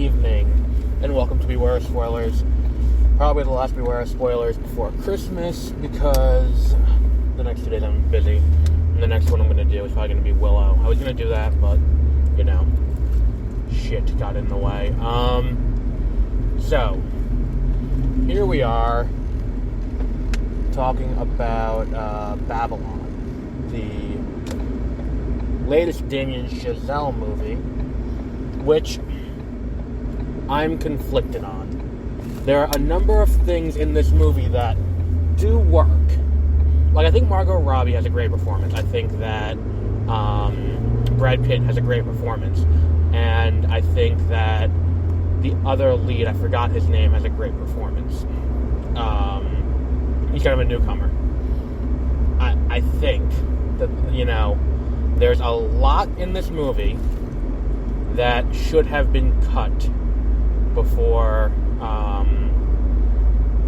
evening, and welcome to Beware of Spoilers. Probably the last Beware of Spoilers before Christmas, because the next 2 days I'm busy, and the next one I'm going to do is probably going to be Willow. I was going to do that, but, shit got in the way. So, here we are, talking about Babylon, the latest Damien Chazelle movie, which I'm conflicted on. There are a number of things in this movie that do work. Like, I think Margot Robbie has a great performance. I think that Brad Pitt has a great performance. And I think that the other lead, I forgot his name, has a great performance. He's kind of a newcomer. I think that, there's a lot in this movie that should have been cut before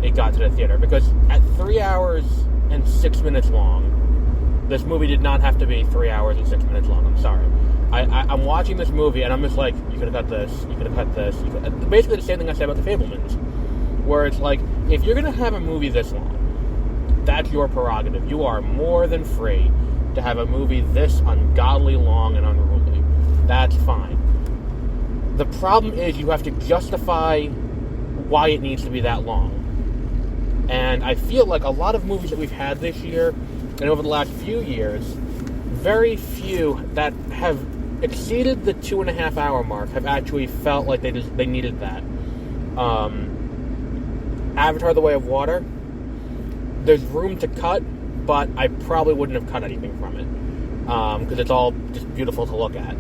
it got to the theater. Because at 3 hours and 6 minutes long, this movie did not have to be 3 hours and 6 minutes long. I'm sorry. I'm watching this movie and I'm just like, you could have cut this, you could have cut this. Basically the same thing I said about The Fabelmans. Where it's like, if you're going to have a movie this long, that's your prerogative. You are more than free to have a movie this ungodly long and unruly. That's fine. The problem is you have to justify why it needs to be that long. And I feel like a lot of movies that we've had this year and over the last few years, very few that have exceeded the 2.5 hour mark have actually felt like they needed that. Avatar: The Way of Water, there's room to cut, but I probably wouldn't have cut anything from it, because it's all just beautiful to look at.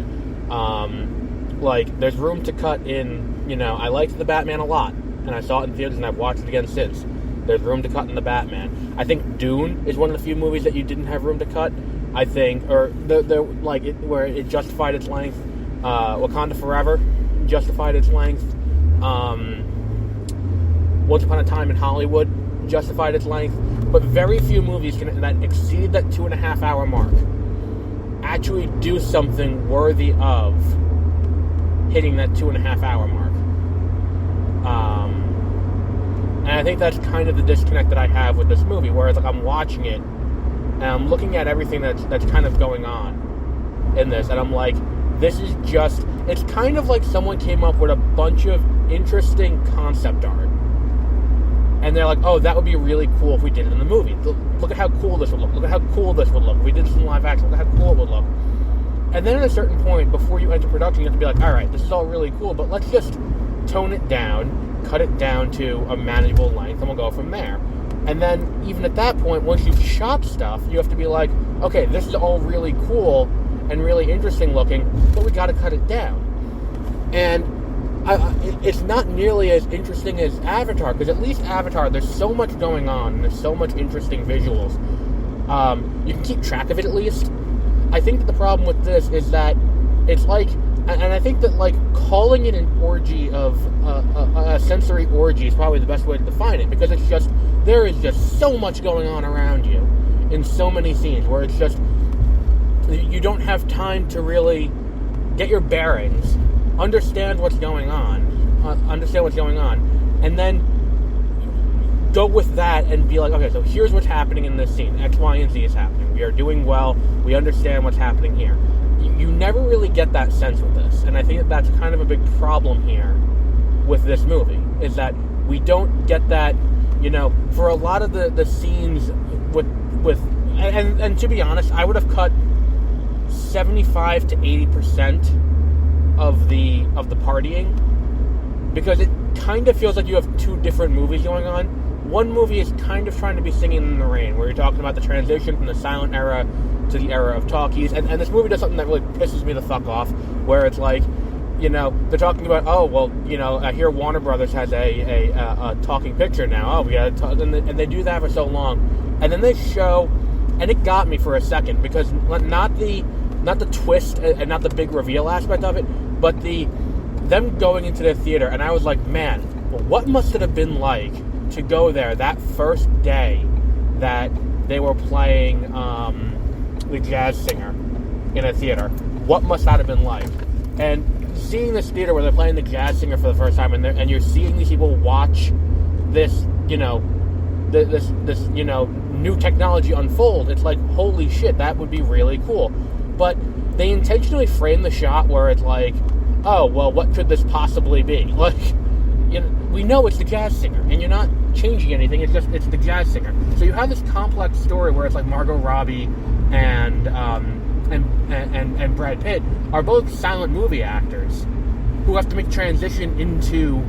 There's room to cut in, I liked The Batman a lot, and I saw it in theaters, and I've watched it again since. There's room to cut in The Batman. I think Dune is one of the few movies that you didn't have room to cut. I think, or where it justified its length. Wakanda Forever justified its length. Once Upon a Time in Hollywood justified its length. But very few movies that exceed that 2.5 hour mark actually do something worthy of hitting that 2.5 hour mark. And I think that's kind of the disconnect that I have with this movie, where it's like I'm watching it and I'm looking at everything that's kind of going on in this, and I'm like, this is just, it's kind of like someone came up with a bunch of interesting concept art. And they're like, oh, that would be really cool if we did it in the movie. Look at how cool this would look. Look at how cool this would look. If we did this in live action, look at how cool it would look. And then at a certain point, before you enter production, you have to be like, all right, this is all really cool, but let's just tone it down, cut it down to a manageable length, and we'll go from there. And then, even at that point, once you've shot stuff, you have to be like, okay, this is all really cool and really interesting looking, but we gotta cut it down. And it's not nearly as interesting as Avatar, because at least Avatar, there's so much going on, and there's so much interesting visuals. You can keep track of it at least. I think that the problem with this is that it's like, and I think that calling it an orgy of, a sensory orgy is probably the best way to define it, because it's just, there is just so much going on around you in so many scenes, where it's just, you don't have time to really get your bearings, understand what's going on, and then go with that and be like, okay, so here's what's happening in this scene. X, Y, and Z is happening. We are doing well. We understand what's happening here. You never really get that sense with this, and I think that's kind of a big problem here with this movie, is that we don't get that, for a lot of the scenes and to be honest, I would have cut 75 to 80% of the partying, because it kind of feels like you have two different movies going on. One movie is kind of trying to be Singing in the Rain, where you're talking about the transition from the silent era to the era of talkies, and this movie does something that really pisses me the fuck off, where it's like, they're talking about, oh, well, I hear Warner Brothers has a talking picture now, oh, we gotta talk, and they do that for so long, and then they show, and it got me for a second, because not the twist and not the big reveal aspect of it, but them going into the theater, and I was like, man, what must it have been like to go there that first day that they were playing The Jazz Singer in a theater? What must that have been like? And seeing this theater where they're playing the jazz singer for the first time, and you're seeing these people watch this, this new technology unfold. It's like, holy shit, that would be really cool. But they intentionally frame the shot where it's like, oh, well, what could this possibly be? Like, we know it's the jazz singer, and you're not changing anything. It's the jazz singer. So you have this complex story where it's like Margot Robbie and Brad Pitt are both silent movie actors who have to make transition into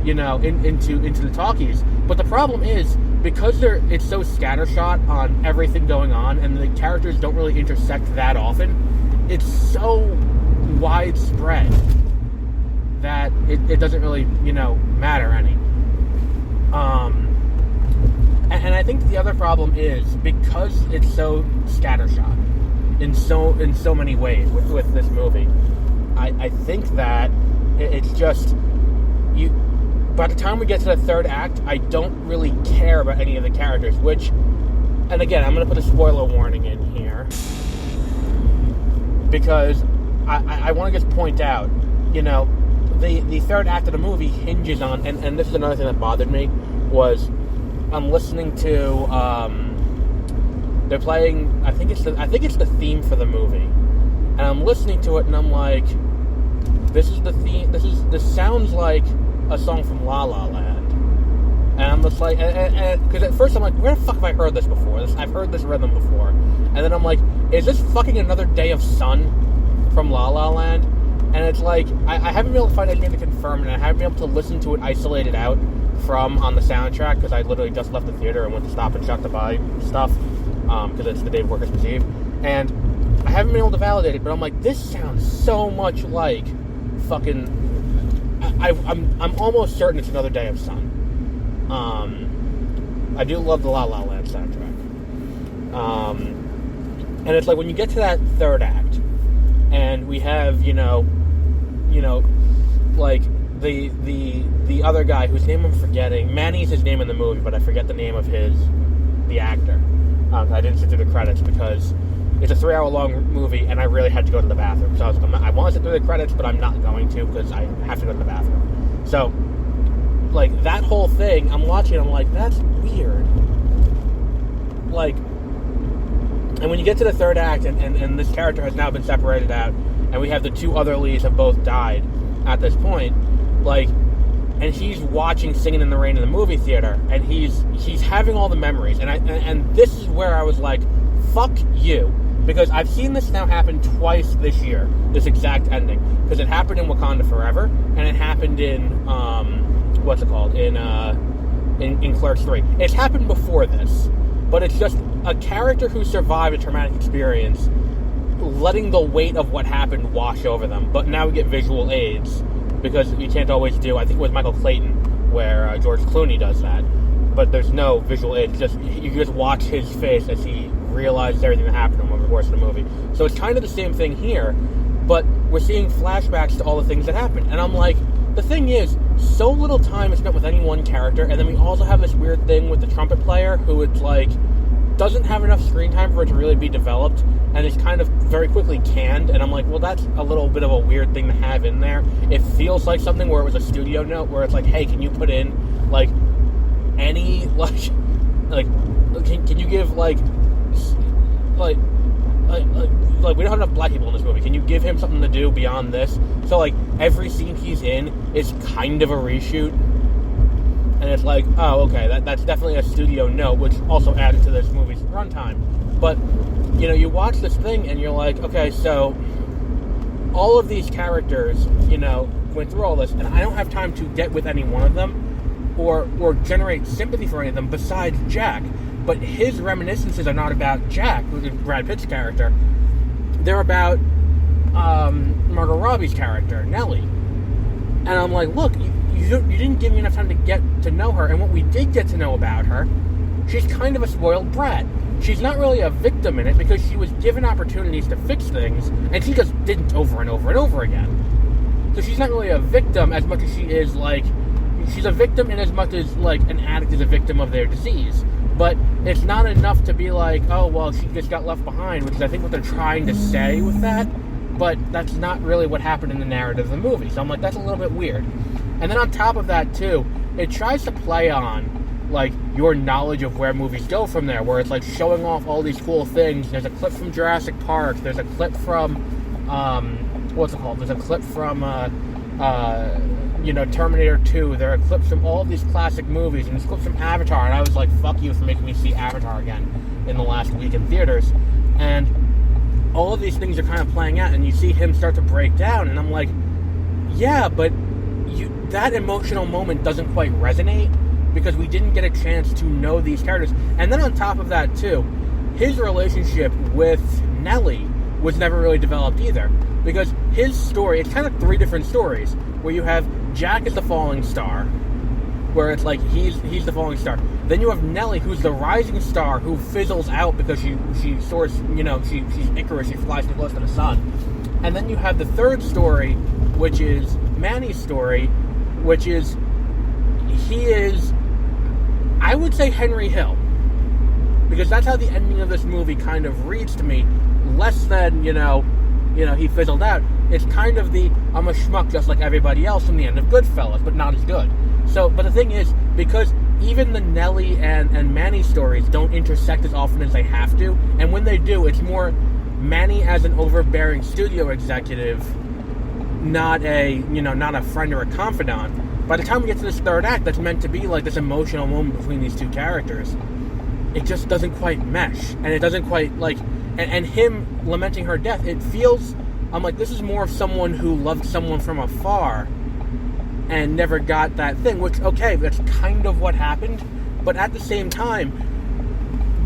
the talkies. But the problem is, because it's so scattershot on everything going on, and the characters don't really intersect that often, it's so widespread that it doesn't really, matter any. And I think the other problem is, because it's so scattershot in so many ways with this movie, I think that it's just, by the time we get to the third act, I don't really care about any of the characters, which, and again, I'm going to put a spoiler warning in here, because I want to just point out, the third act of the movie hinges on, and this is another thing that bothered me, was I'm listening to, they're playing, I think it's the theme for the movie, and I'm listening to it, and I'm like, this is the theme, this sounds like a song from La La Land. And I'm just like, because at first I'm like, where the fuck have I heard this before? I've heard this rhythm before. And then I'm like, is this fucking Another Day of Sun from La La Land? And it's like, I haven't been able to find anything to confirm, and I haven't been able to listen to it isolated out from on the soundtrack, because I literally just left the theater and went to Stop and Shop to buy stuff, because it's the day before Christmas Eve. And I haven't been able to validate it, but I'm like, this sounds so much like fucking, I'm almost certain it's Another Day of Sun. I do love the La La Land soundtrack. And it's like, when you get to that third act, and we have, like, the other guy whose name I'm forgetting. Manny's his name in the movie, but I forget the name of the actor. I didn't sit through the credits because it's a 3-hour-long movie, and I really had to go to the bathroom. So I want to sit through the credits, but I'm not going to, because I have to go to the bathroom. So, like, that whole thing, I'm watching, I'm like, that's weird. Like, and when you get to the third act, and this character has now been separated out, and we have the two other leads have both died at this point, like, and he's watching Singing in the Rain in the movie theater, and he's having all the memories, and this is where I was like, fuck you. Because I've seen this now happen twice this year, this exact ending. Because it happened in Wakanda Forever, and it happened in, what's it called? In Clerks 3. It's happened before this, but it's just a character who survived a traumatic experience letting the weight of what happened wash over them. But now we get visual aids, because you can't always do, I think it was Michael Clayton, where George Clooney does that. But there's no visual aids, you just watch his face as he realizes everything that happened to him over the course of the movie. So it's kind of the same thing here, but we're seeing flashbacks to all the things that happened. And I'm like, the thing is, so little time is spent with any one character, and then we also have this weird thing with the trumpet player, who it's like, doesn't have enough screen time for it to really be developed, and is kind of very quickly canned, and I'm like, well, that's a little bit of a weird thing to have in there. It feels like something where it was a studio note, where it's like, hey, can you put in, like, any, can you give, like, we don't have enough black people in this movie. Can you give him something to do beyond this? So, like, every scene he's in is kind of a reshoot. And it's like, oh, okay, that's definitely a studio note, which also added to this movie's runtime. But, you watch this thing and you're like, okay, so all of these characters, went through all this, and I don't have time to get with any one of them or generate sympathy for any of them besides Jack. But his reminiscences are not about Jack, who's Brad Pitt's character. They're about Margot Robbie's character, Nellie. And I'm like, look, you didn't give me enough time to get to know her. And what we did get to know about her, she's kind of a spoiled brat. She's not really a victim in it, because she was given opportunities to fix things, and she just didn't over and over and over again. So she's not really a victim as much as she is, like, she's a victim in as much as, like, an addict is a victim of their disease. But it's not enough to be like, oh, well, she just got left behind, which is, I think, what they're trying to say with that. but that's not really what happened in the narrative of the movie. So I'm like, that's a little bit weird. And then on top of that, too, it tries to play on, like, your knowledge of where movies go from there, where it's, like, showing off all these cool things. There's a clip from Jurassic Park. There's a clip from, what's it called? There's a clip from, Terminator 2. There are clips from all of these classic movies, and there's clips from Avatar, and I was like, fuck you for making me see Avatar again in the last week in theaters. And all of these things are kind of playing out, and you see him start to break down, and I'm like, yeah, but that emotional moment doesn't quite resonate, because we didn't get a chance to know these characters. And then on top of that, too, his relationship with Nellie was never really developed either, because his story, it's kind of three different stories, where you have Jack as the falling star, where it's like he's the falling star. Then you have Nellie, who's the rising star, who fizzles out because she soars, she's Icarus, she flies too close to the sun. And then you have the third story, which is Manny's story, which is, he is, I would say, Henry Hill, because that's how the ending of this movie kind of reads to me, less than, he fizzled out. It's kind of the, I'm a schmuck just like everybody else from the end of Goodfellas, but not as good. So, but the thing is, because even the Nellie and Manny stories don't intersect as often as they have to, and when they do, it's more Manny as an overbearing studio executive, not a friend or a confidant. By the time we get to this third act, that's meant to be like this emotional moment between these two characters, it just doesn't quite mesh, and it doesn't quite, like, and him lamenting her death, it feels, I'm like, this is more of someone who loved someone from afar and never got that thing, which, okay, that's kind of what happened, but at the same time,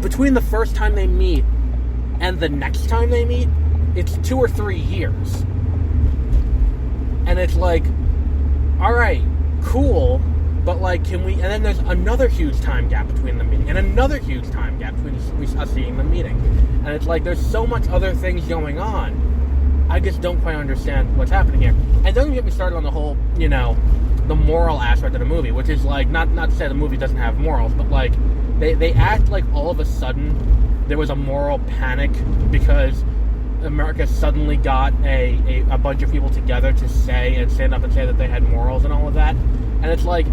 between the first time they meet and the next time they meet, it's 2 or 3 years. And it's like, alright, cool, but like, can we, and then there's another huge time gap between them meeting, and another huge time gap between us seeing them meeting. And it's like, there's so much other things going on, I just don't quite understand what's happening here. And don't get me started on the whole, the moral aspect of the movie, which is like, not to say the movie doesn't have morals, but like, they act like all of a sudden there was a moral panic because America suddenly got a bunch of people together to say and stand up and say that they had morals and all of that. And it's like,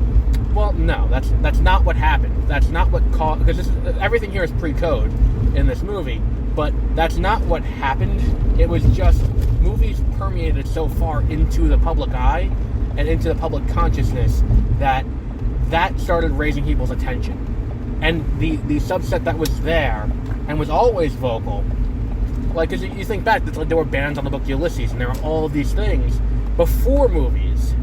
well, no, that's not what happened. That's not what caused, because everything here is pre-code in this movie, but that's not what happened. It was just movies permeated so far into the public eye and into the public consciousness that started raising people's attention. And the subset that was there and was always vocal, like, because you think back, it's like there were bands on the book Ulysses, and there were all of these things before movies.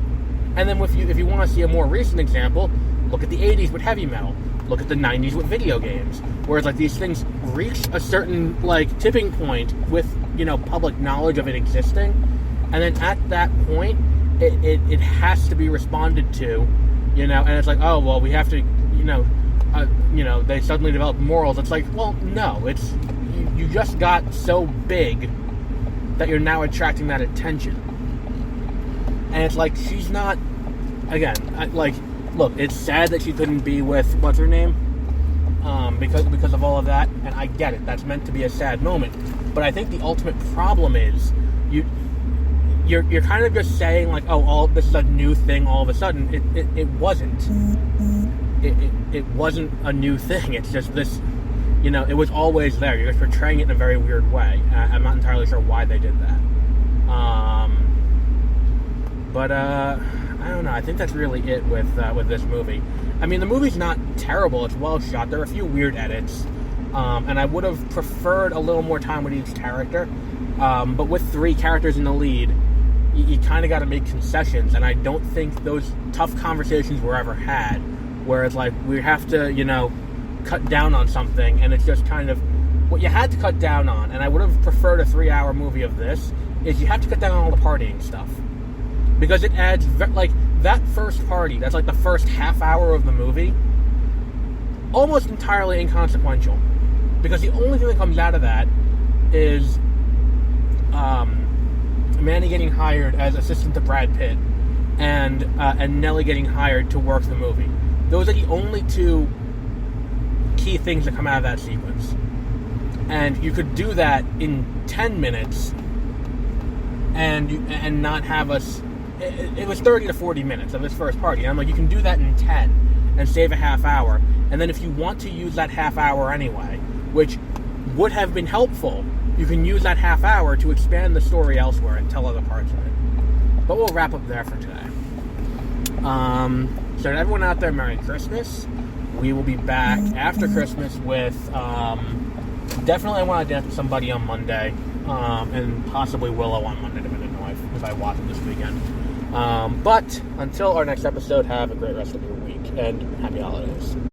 And then if you want to see a more recent example, look at the 80s with heavy metal. Look at the 90s with video games. Whereas, like, these things reach a certain, like, tipping point with, public knowledge of it existing. And then at that point, it has to be responded to, and it's like, oh, well, we have to, they suddenly develop morals. It's like, well, no, it's, you just got so big that you're now attracting that attention. And it's like, she's not, again, look, it's sad that she couldn't be with, what's her name? Because of all of that, and I get it, that's meant to be a sad moment. But I think the ultimate problem is, you're kind of just saying, like, oh, this is a new thing all of a sudden. It wasn't. It wasn't a new thing. It's just this, it was always there. You're just portraying it in a very weird way. I'm not entirely sure why they did that. But I don't know. I think that's really it with this movie. I mean, the movie's not terrible. It's well shot. There are a few weird edits. And I would have preferred a little more time with each character. But with 3 characters in the lead, you kind of got to make concessions. And I don't think those tough conversations were ever had. Where it's like, we have to, cut down on something. And it's just kind of what you had to cut down on. And I would have preferred a 3-hour movie of this. Is you have to cut down on all the partying stuff. Because it adds, like, that first party, that's like the first half hour of the movie, almost entirely inconsequential. Because the only thing that comes out of that is Manny getting hired as assistant to Brad Pitt and Nellie getting hired to work the movie. Those are the only 2 key things that come out of that sequence. And you could do that in 10 minutes and not have us. It was 30 to 40 minutes of this first party. And I'm like, you can do that in 10 and save a half hour. And then if you want to use that half hour anyway, which would have been helpful, you can use that half hour to expand the story elsewhere and tell other parts of it. But we'll wrap up there for today. So to everyone out there, Merry Christmas. We will be back after Christmas with definitely I want to dance with somebody on Monday, and possibly Willow on Monday, depending on if I watch it this weekend. But until our next episode, have a great rest of your week and happy holidays.